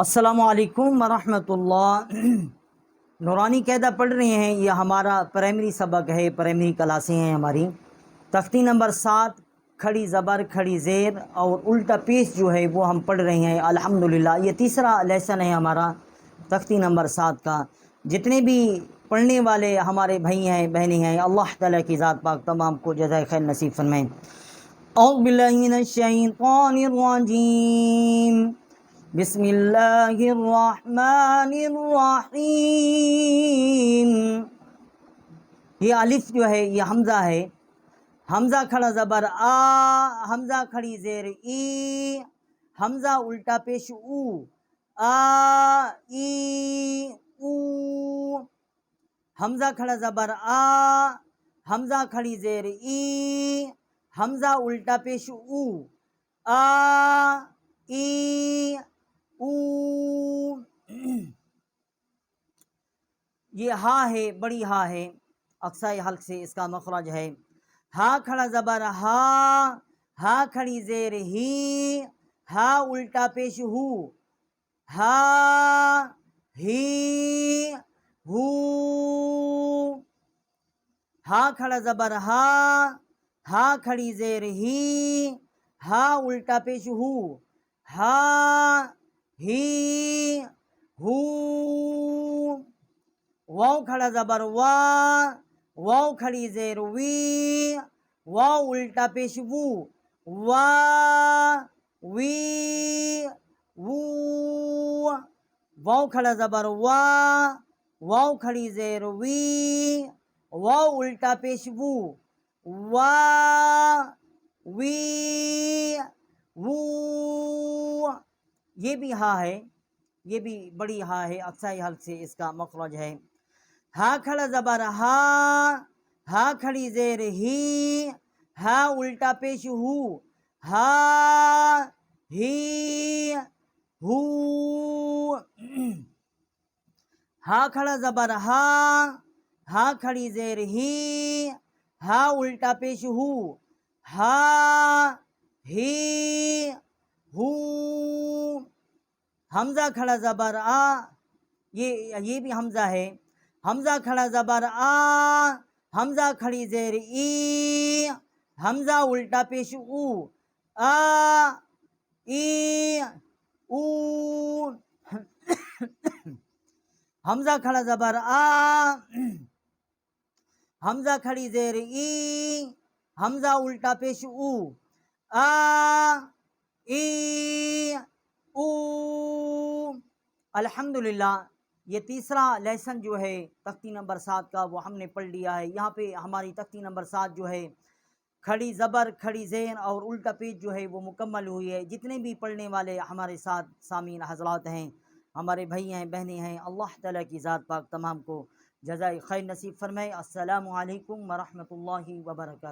السلام علیکم ورحمۃ اللہ۔ نورانی قاعدہ پڑھ رہے ہیں، یہ ہمارا پرائمری سبق ہے، پرائمری کلاسیں ہیں ہماری۔ تختی نمبر 7 کھڑی زبر کھڑی زیر اور الٹا پیش جو ہے وہ ہم پڑھ رہے ہیں الحمدللہ۔ یہ تیسرا لیسن ہے ہمارا تختی نمبر 7 کا۔ جتنے بھی پڑھنے والے ہمارے بھائی ہیں بہنیں ہیں، اللہ تعالیٰ کی ذات پاک تمام کو جزائے خیر نصیب فرمائیں۔ اعوذ باللہ من الشیطان الرجیم، بسم اللہ الرحمن الرحیم۔ یہ الف جو ہے یہ حمزہ ہے، حمزہ کھڑا زبر آ، حمزہ کھڑی زیر ای، حمزہ الٹا پیش او، آ ای او، حمزہ کھڑا زبر آ، حمزہ کھڑی زیر ای، حمزہ الٹا پیش او، آ ای او۔ یہ ہا ہے، بڑی ہا ہے، اقصائی حلق سے اس کا مخرج ہے۔ ہا کھڑا زبر ہا، ہا کھڑی زیر ہی، ہا الٹا پیش ہو، ہا ہی ہو۔ ہا کھڑا زبر ہا، ہا کھڑی زیر ہی، ہا الٹا پیش ہو، ہا ہی ہو۔ واو کھڑا زبر وا، واو کھڑی زیر وی، واو الٹا پیش وو، وا وی وو۔ واو کھڑا زبر وا، واو کھڑی زیر وی، واو الٹا پیش وو، وا وی وو۔ یہ بھی ہا ہے، یہ بھی بڑی ہا ہے، اقصائی حلق سے اس کا مخرج ہے۔ ہا کھڑا زبر ہا، ہا کھڑی زیر ہی، ہا الٹا پیش ہو، ہا ہی ہو۔ ہا کھڑا زبر ہا، ہا کھڑی زیر ہی، ہا الٹا پیش ہو، ہا ہی ہو۔ حمزہ کھڑا زبر آ، یہ بھی حمزہ ہے، حمزہ کھڑا زبر آ، حمزہ کھڑی زیر ای، حمزہ الٹا پیش او، آ ای او۔ حمزہ کھڑا زبر آ، حمزہ کھڑی زیر ای، حمزہ الٹا پیش او، آ ای او۔ الحمدللہ یہ تیسرا لیسن جو ہے تختی نمبر 7 کا وہ ہم نے پڑھ لیا ہے۔ یہاں پہ ہماری تختی نمبر 7 جو ہے کھڑی زبر کھڑی زین اور الٹا پیش جو ہے وہ مکمل ہوئی ہے۔ جتنے بھی پڑھنے والے ہمارے ساتھ سامعین حضرات ہیں، ہمارے بھائی ہیں بہنیں ہیں، اللہ تعالیٰ کی ذات پاک تمام کو جزائے خیر نصیب فرمائے۔ السلام علیکم ورحمۃ اللہ وبرکاتہ۔